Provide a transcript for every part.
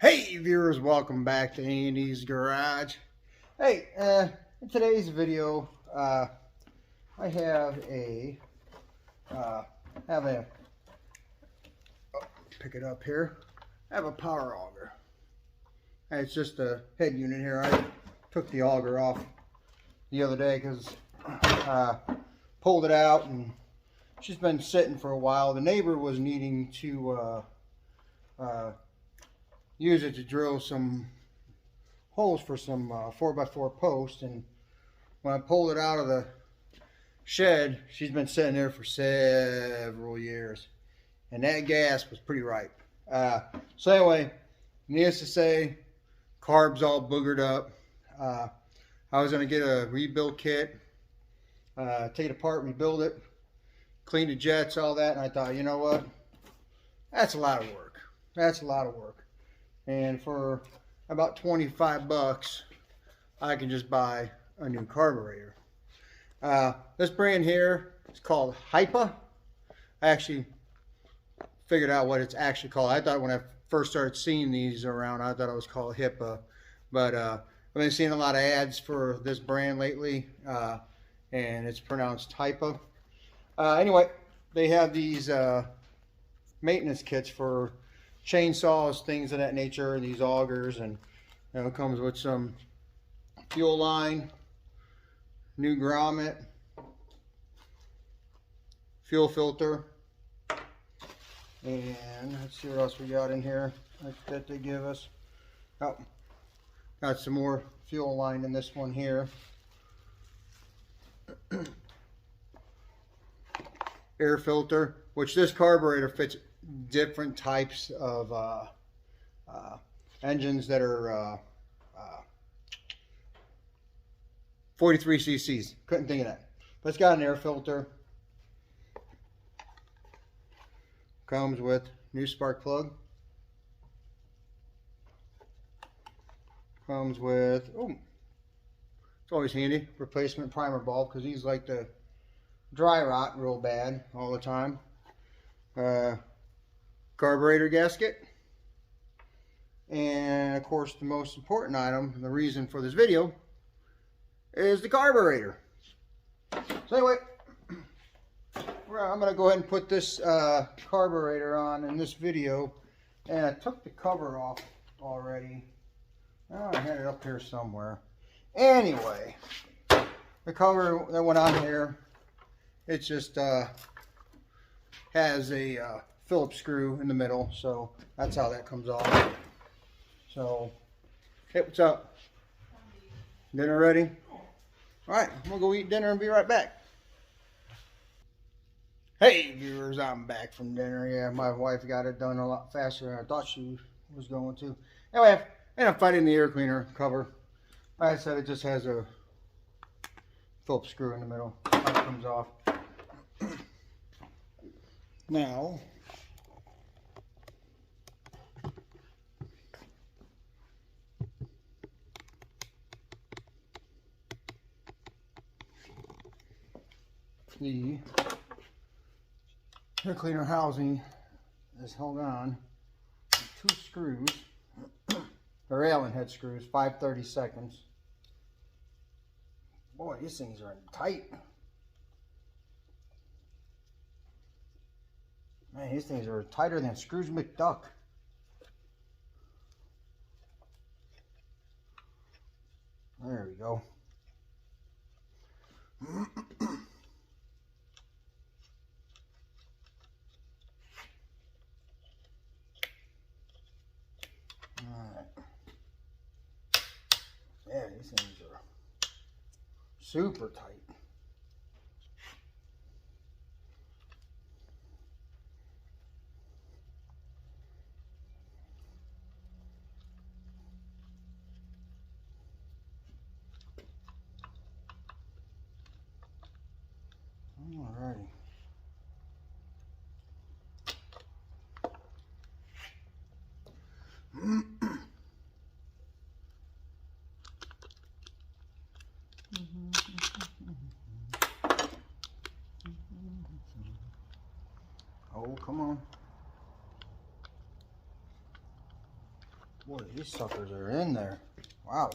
Hey viewers, welcome back to Andy's Garage. Hey, in today's video, I have a, pick it up here, I have a power auger. And it's just a head unit here. I took the auger off the other day because pulled it out and she's been sitting for a while. The neighbor was needing to use it to drill some holes for some 4x4 posts, and when I pulled it out of the shed, she's been sitting there for several years, and that gas was pretty ripe. So anyway, needless to say, carb's all boogered up. I was going to get a rebuild kit, take it apart, rebuild it, clean the jets, all that, and I thought, you know what, that's a lot of work. That's a lot of work. And for about 25 bucks, I can just buy a new carburetor. This brand here is called HIPA. I actually figured out what it's actually called. I thought when I first started seeing these around, I thought it was called HIPA. But I've been seeing a lot of ads for this brand lately, and it's pronounced HIPA. Anyway, they have these maintenance kits for chainsaws, things of that nature, these augers, and it comes with some fuel line, new grommet, fuel filter, and let's see what else we got in here that they give us. Oh, got some more fuel line in this one here. Air filter, which this carburetor fits different types of engines that are 43 cc's. Couldn't think of that. But it's got an air filter. Comes with new spark plug. Comes with, oh, it's always handy, replacement primer bulb, because these like to dry rot real bad all the time. Carburetor gasket, and of course the most important item, the reason for this video, is the carburetor. So anyway, I'm going to go ahead and put this carburetor on in this video, and I took the cover off already. Oh, I had it up here somewhere. Anyway, the cover that went on here, it just has a Phillips screw in the middle, so that's how that comes off. So, hey, what's up? Dinner ready? Alright, I'm gonna go eat dinner and be right back. Hey viewers, I'm back from dinner. Yeah, my wife got it done a lot faster than I thought she was going to. Anyway, I ended up finding the air cleaner cover. Like I said, it just has a Phillips screw in the middle. That comes off. Now, the air cleaner housing is held on with 2 screws. They're Allen head screws, 5/32. Boy, these things are tight. Man, these things are tighter than Scrooge McDuck. There we go. Alright. Yeah, these things are super tight. Alrighty. Boy, these suckers are in there. Wow.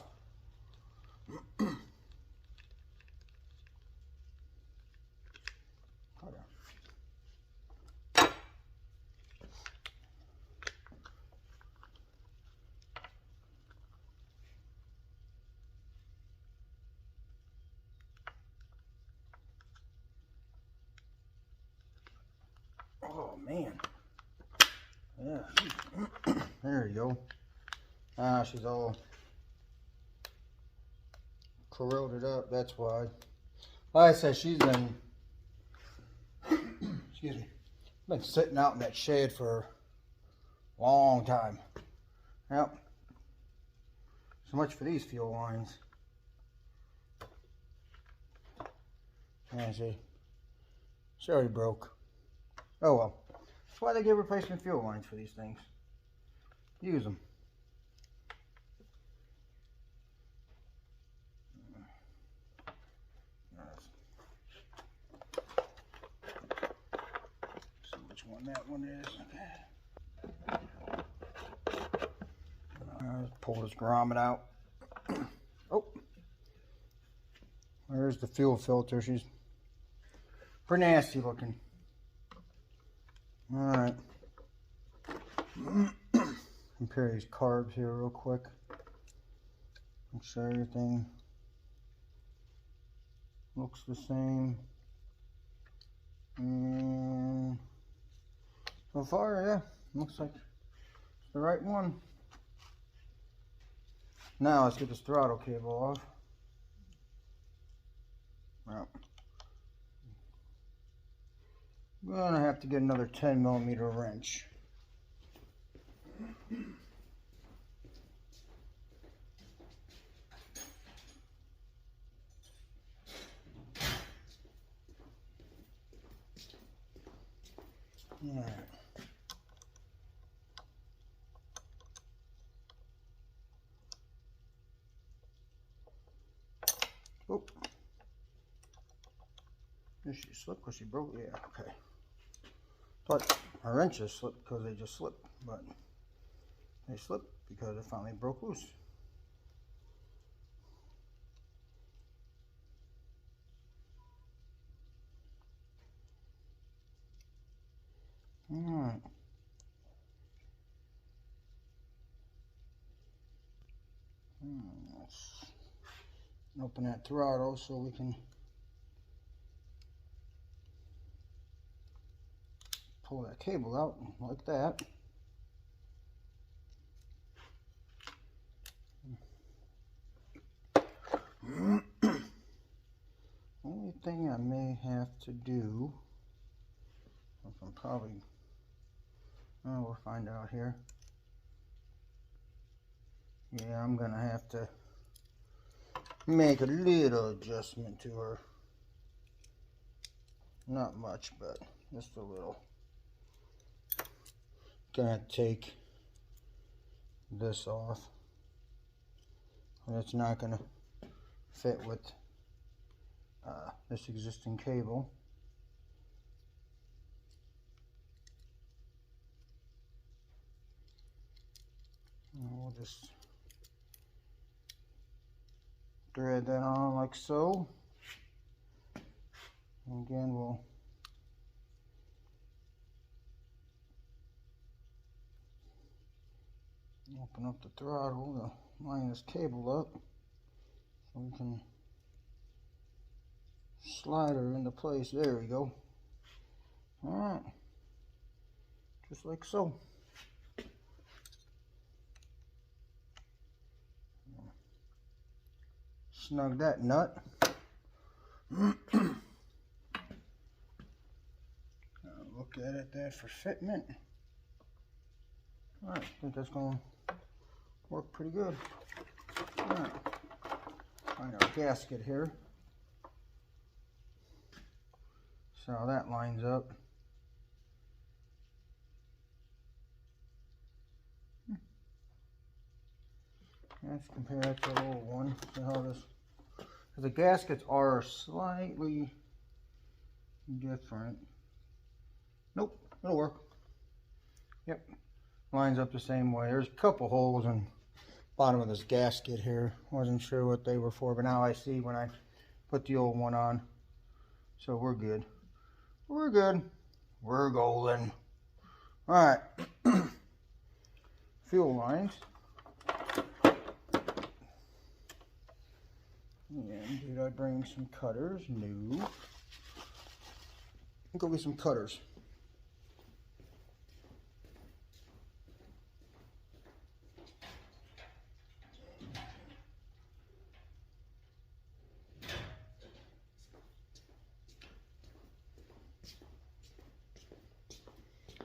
Oh man. Yeah. There you go. Ah, she's all corroded up, that's why. Like I said, she's been excuse me, been sitting out in that shed for a long time. Yep. So much for these fuel lines. Yeah, see, she already broke. Oh well. That's why they give replacement fuel lines for these things. Use them. See which one that one is. Let's pull this grommet out. Oh, there's the fuel filter. She's pretty nasty looking. All right. Compare these carbs here real quick. Make sure everything looks the same. And so far, yeah, looks like it's the right one. Now let's get this throttle cable off. Well, I'm gonna have to get another 10mm wrench. Yeah. Oh. Did she slip because she broke? Yeah, okay. But my wrenches slipped because they just slipped, but they slipped because it finally broke loose. Alright. Let's open that throttle so we can pull that cable out like that. Only thing I may have to do, I'm probably, we'll find out here. Yeah, I'm gonna have to make a little adjustment to her. Not much, but just a little. Gonna take this off, and it's not gonna fit with this existing cable. And we'll just thread that on like so. And again, we'll open up the throttle to line this cable up so we can slide her into place. There we go. Alright, just like so. Snug that nut. Look at it there for fitment. Alright, I think that's going to work pretty good. Alright, find our gasket here. See how that lines up. Let's compare that to the old one. See how this, because the gaskets are slightly different. Nope, it'll work. Yep, lines up the same way. There's a couple holes in the bottom of this gasket here. Wasn't sure what they were for, but now I see when I put the old one on. So we're good. We're good. We're golden. All right. Fuel lines. And did I bring some cutters? No. Go get some cutters.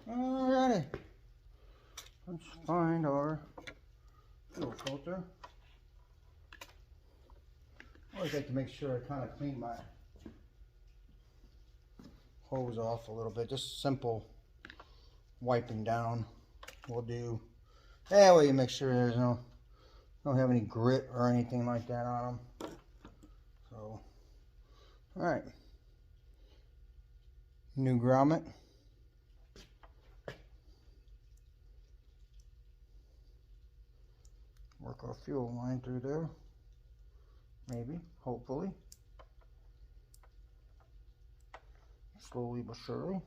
Alrighty. Let's find our fuel filter. I always like to make sure I kind of clean my hose off a little bit. Just simple wiping down will do. That way you make sure there's don't have any grit or anything like that on them. So, all right. New grommet. Work our fuel line through there. Maybe, hopefully. Slowly but surely.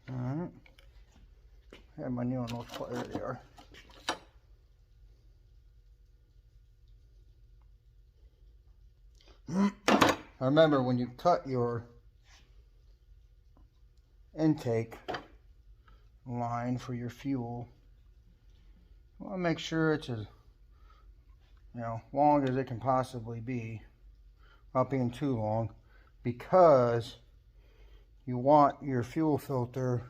Alright. I have my needle nose pliers. There they are. Remember, when you cut your intake line for your fuel, you want to make sure it's as long as it can possibly be, without being too long, because you want your fuel filter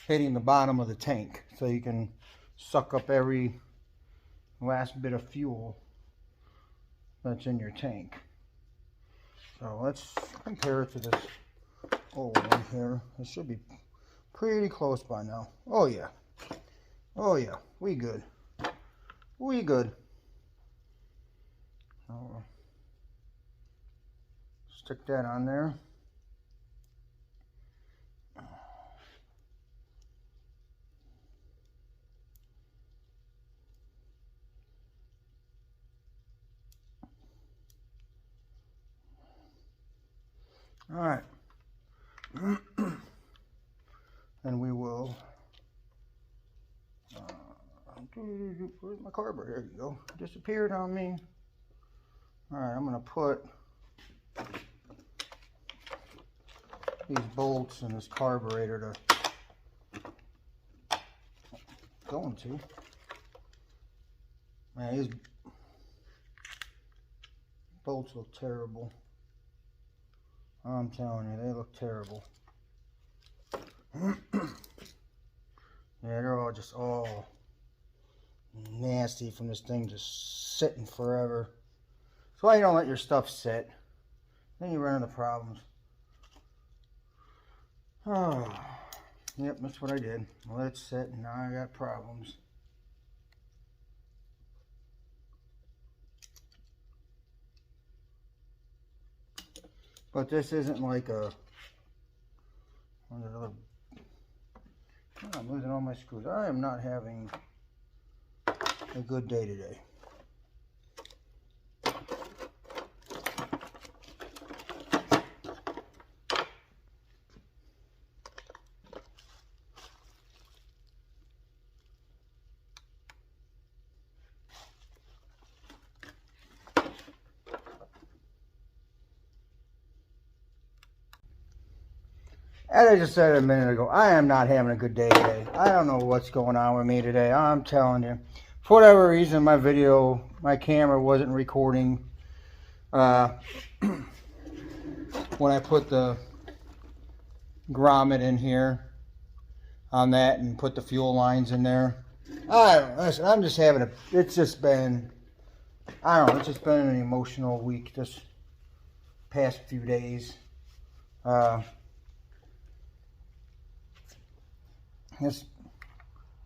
hitting the bottom of the tank so you can suck up every last bit of fuel that's in your tank. So let's compare it to this old one here. It should be pretty close by now. Oh yeah. Oh yeah. We good. We good. So stick that on there. All right. And we will where's my carburetor? There you go. Disappeared on me. All right, I'm gonna put these bolts in this carburetor man, these bolts look terrible. I'm telling you, they look terrible. Yeah, they're all just nasty from this thing just sitting forever. That's why you don't let your stuff sit. Then you run into problems. Oh, yep, that's what I did. Let it sit, and now I got problems. But this isn't like another. I'm losing all my screws. I am not having a good day today. As I just said a minute ago, I am not having a good day today. I don't know what's going on with me today. I'm telling you. For whatever reason, my camera wasn't recording when I put the grommet in here on that and put the fuel lines in there. I don't know. Listen, I'm just having it's just been an emotional week this past few days. This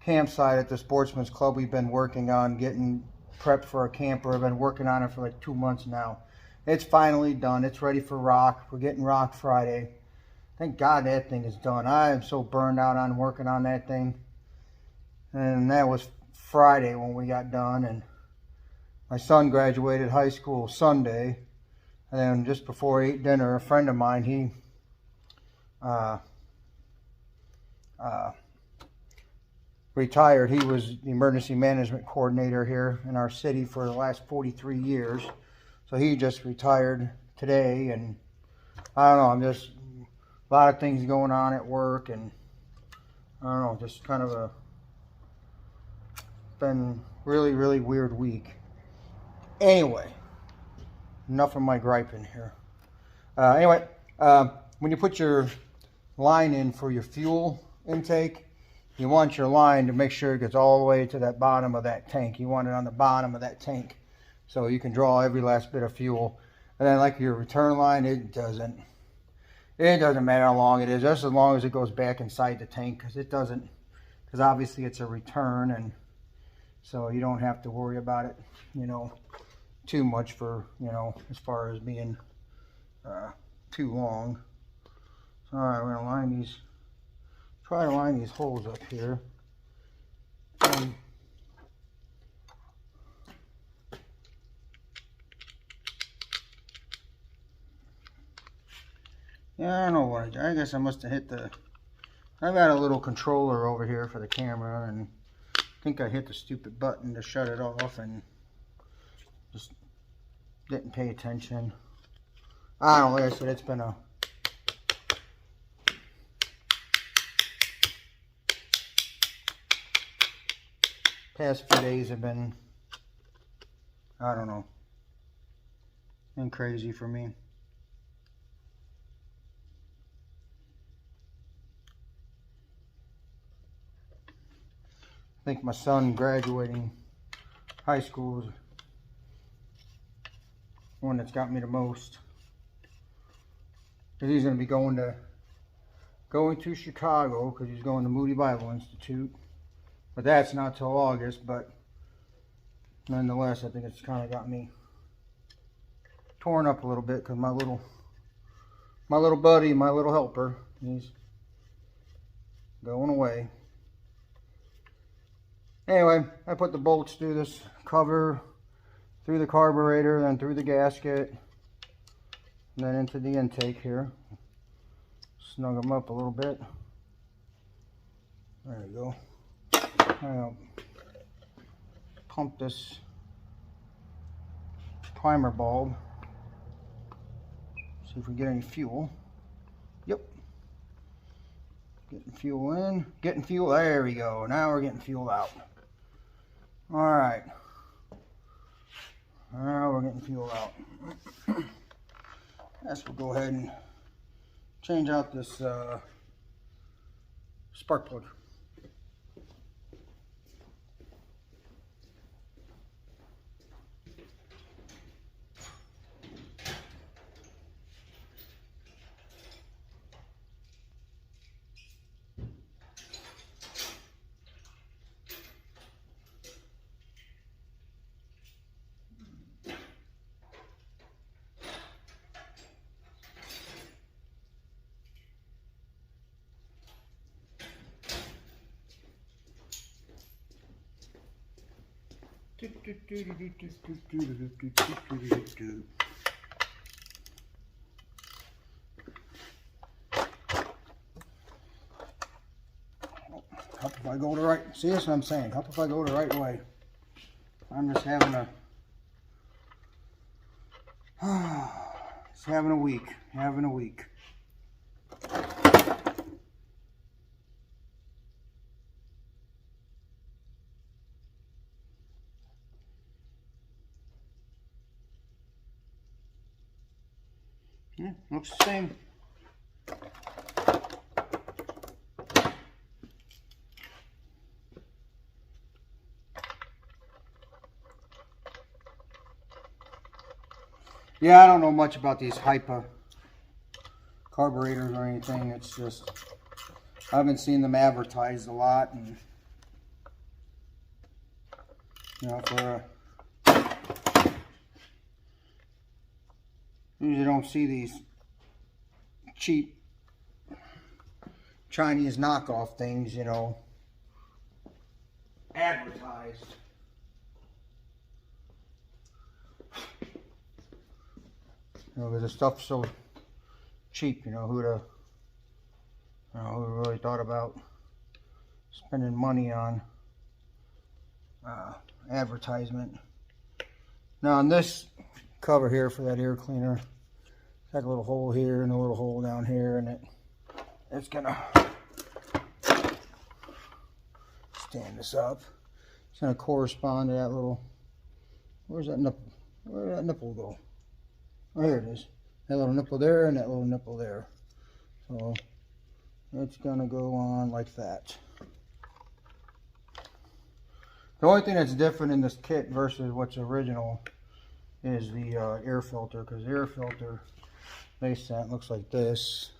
campsite at the Sportsman's Club we've been working on, getting prepped for a camper. I've been working on it for like 2 months now. It's finally done. It's ready for rock. We're getting rock Friday. Thank God that thing is done. I am so burned out on working on that thing. And that was Friday when we got done. And my son graduated high school Sunday. And then just before I ate dinner, a friend of mine, he retired. He was the emergency management coordinator here in our city for the last 43 years. So he just retired today, and I don't know, I'm just, a lot of things going on at work, and I don't know, just kind of been really weird week. Anyway, enough of my griping here. Anyway, when you put your line in for your fuel intake, you want your line to make sure it gets all the way to that bottom of that tank. You want it on the bottom of that tank so you can draw every last bit of fuel. And then like your return line, it doesn't matter how long it is, just as long as it goes back inside the tank, because obviously it's a return, and so you don't have to worry about it, you know, too much for, you know, as far as being too long. So, all right, we're gonna try to line these holes up here. Yeah, I don't know what I guess I must have hit I've got a little controller over here for the camera, and I think I hit the stupid button to shut it off and just didn't pay attention. I don't know, like I said, it's been a past few days have been, I don't know, been crazy for me. I think my son graduating high school is one that's got me the most. Because he's going to be going to Chicago, because he's going to Moody Bible Institute. But that's not till August, but nonetheless, I think it's kind of got me torn up a little bit, because my little buddy, my little helper, he's going away. Anyway, I put the bolts through this cover, through the carburetor, then through the gasket, and then into the intake here. Snug them up a little bit. There we go. I'll pump this primer bulb. See if we get any fuel. Yep. Getting fuel in. Getting fuel. There we go. Now we're getting fuel out. Alright. Now we're getting fuel out. Guess we'll go ahead and change out this spark plug. Help if I go the right. See, that's what I'm saying. Help if I go the right way. I'm just having a week. Having a week. Yeah, looks the same. Yeah, I don't know much about these HYPA carburetors or anything. It's just, I've been seeing them advertised a lot, and you know, usually don't see these cheap Chinese knockoff things, you know, advertised. You know, because the stuff's so cheap, you know, who really thought about spending money on advertisement. Now on this cover here for that air cleaner, it's got a little hole here and a little hole down here, and it's gonna stand this up. It's gonna correspond to that little, where's that nipple? Where did that nipple go? Oh, here it is. That little nipple there and that little nipple there. So it's gonna go on like that. The only thing that's different in this kit versus what's original is the air filter, because the air filter they sent looks like this,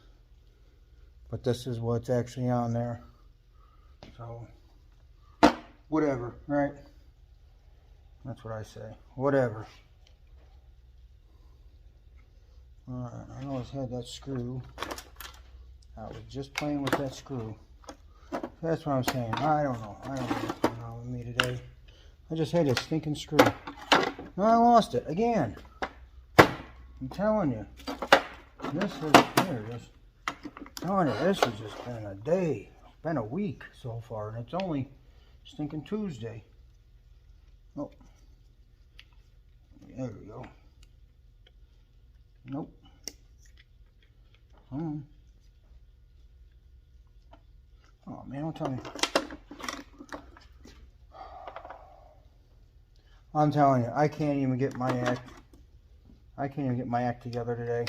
but this is what's actually on there. So whatever, right? That's what I say. Whatever. Alright, I always had that screw. I was just playing with that screw. That's what I'm saying. I don't know. I don't know what's going on with me today. I just had a stinking screw. No, I lost it again. I'm telling you. This is, here it is. I'm telling you, this has just been a day. Been a week so far, and it's only stinking Tuesday. Oh. There we go. Nope. Oh man, don't tell me. I'm telling you, I can't even get my act together today.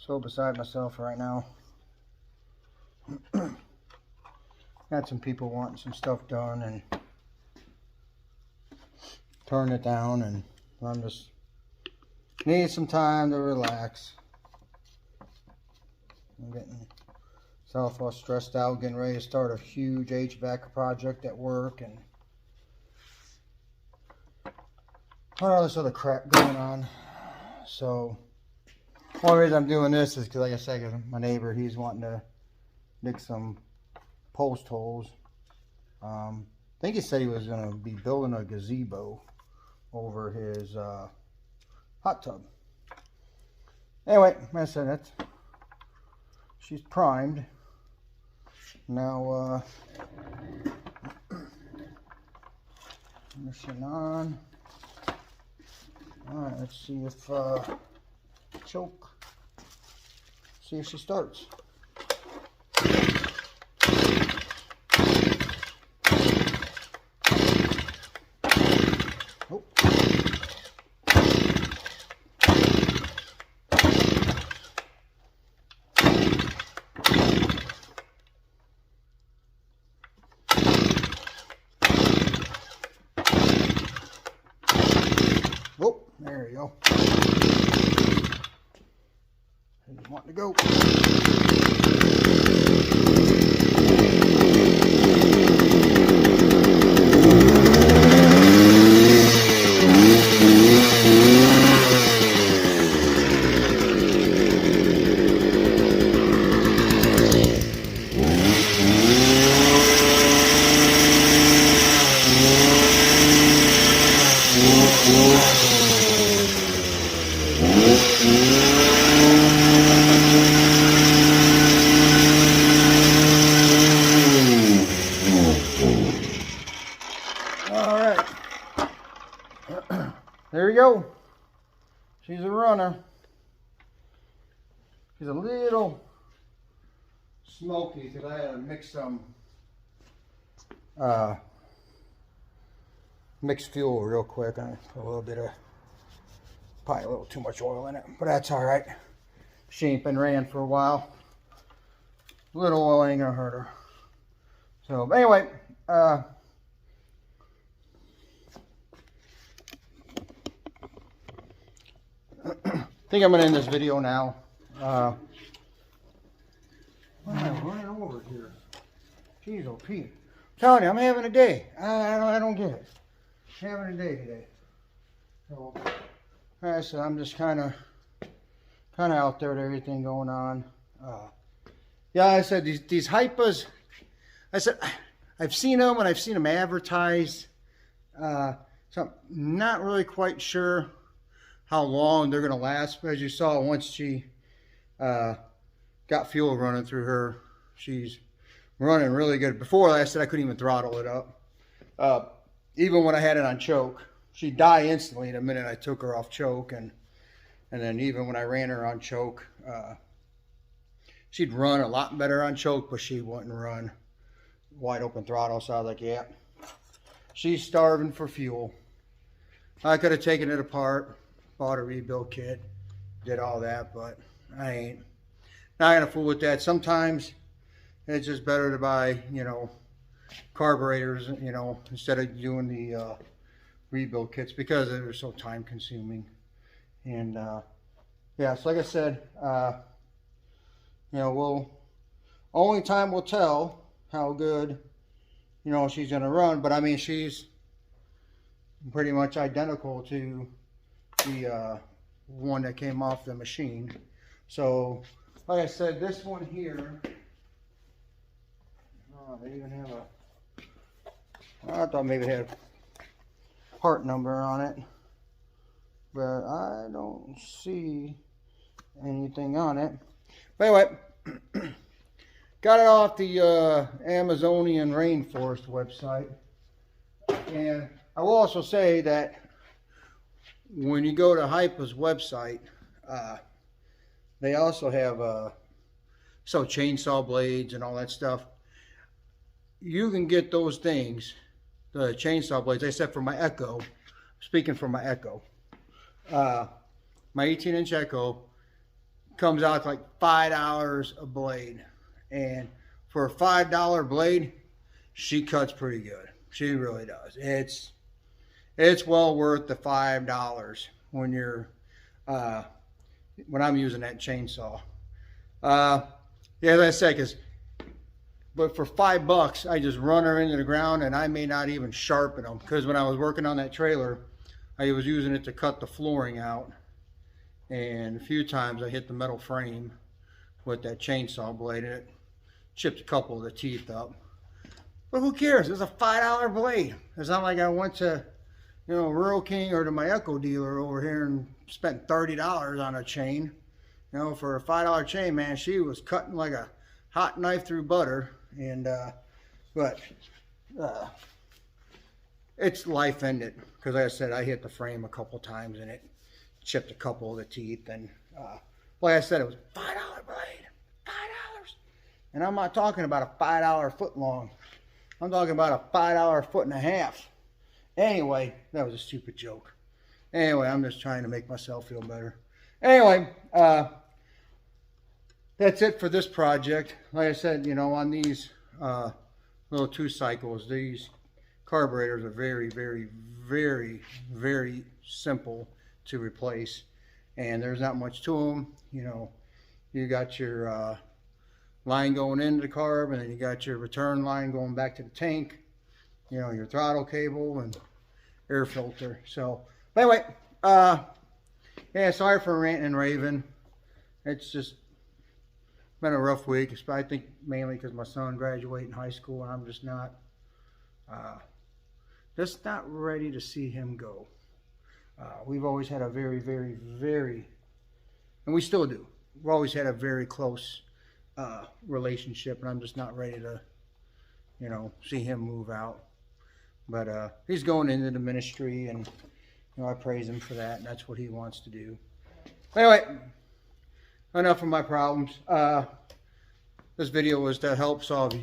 So beside myself right now. Got some people wanting some stuff done and turn it down, and I'm just need some time to relax. I'm getting myself all stressed out, getting ready to start a huge HVAC project at work and all this other crap going on. So the only reason I'm doing this is because, like I said, my neighbor, he's wanting to dig some post holes. I think he said he was going to be building a gazebo over his hot tub. Anyway, like I said, she's primed. Now, mission on. Alright, let's see if choke. See if she starts. go. There you go. She's a runner. She's a little smoky because I had to mix some mixed fuel real quick. I put a little bit of, probably a little too much oil in it, but that's all right. She ain't been ran for a while. A little oil ain't gonna hurt her. So anyway, I think I'm gonna end this video now. Why am I running over here? Jeez, oh Pete. I'm telling you, I'm having a day. I don't get it. Having a day today. So, alright, so I'm just kind of out there with everything going on. Yeah, I said these hypas. I said I've seen them and I've seen them advertised. So I'm not really quite sure how long they're going to last. But as you saw, once she got fuel running through her, she's running really good. Before I said I couldn't even throttle it up. Even when I had it on choke, she'd die instantly the minute I took her off choke. And then even when I ran her on choke, she'd run a lot better on choke, but she wouldn't run wide open throttle. So I was like, yeah, she's starving for fuel. I could have taken it apart, bought a rebuild kit, did all that, but I ain't not gonna fool with that. Sometimes it's just better to buy, you know, carburetors, you know, instead of doing the rebuild kits, because they're so time consuming. And yeah, so like I said, you know, only time will tell how good, you know, she's gonna run. But I mean, she's pretty much identical to the one that came off the machine. So like I said, this one here, they even have I thought maybe it had a part number on it, but I don't see anything on it. But anyway, got it off the Amazonian rainforest website. And I will also say that when you go to Hypa's website, they also have so chainsaw blades and all that stuff. You can get those things, the chainsaw blades, except for my Echo. Speaking for my Echo, my 18-inch Echo comes out to like $5 a blade, and for a $5 blade, she cuts pretty good. She really does. It's well worth the $5 when you're when I'm using that chainsaw. Yeah, as I said, but for $5, I just run her into the ground, and I may not even sharpen them, because when I was working on that trailer, I was using it to cut the flooring out, and a few times I hit the metal frame with that chainsaw blade, and it chipped a couple of the teeth up. But who cares? It's a $5 blade. It's not like I went to, you know, Rural King or to my Echo dealer over here and spent $30 on a chain. You know, for a $5 chain, man, she was cutting like a hot knife through butter. And but it's life ended, because like I said, I hit the frame a couple times and it chipped a couple of the teeth. And like I said, it was a $5 blade, $5. And I'm not talking about a $5 foot long. I'm talking about a $5 foot and a half. Anyway, that was a stupid joke. Anyway, I'm just trying to make myself feel better. Anyway, that's it for this project. Like I said, you know, on these little 2 cycles, these carburetors are very, very, very, very simple to replace. And there's not much to them. You know, you got your line going into the carb, and then you got your return line going back to the tank, you know, your throttle cable and air filter. So, but anyway, yeah, sorry for ranting and raving. It's just been a rough week. I think mainly because my son graduating high school, and I'm just not ready to see him go. We've always had a very, and we still do. We've always had a very close relationship, and I'm just not ready to, you know, see him move out. But he's going into the ministry, and you know, I praise him for that, and that's what he wants to do. Anyway, enough of my problems. This video was to help solve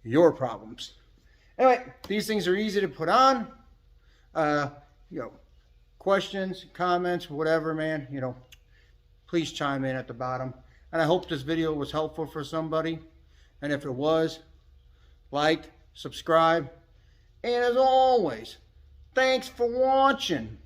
your problems. Anyway, these things are easy to put on. You know, questions, comments, whatever, man, you know, please chime in at the bottom. And I hope this video was helpful for somebody. And if it was, like, subscribe. And as always, thanks for watching.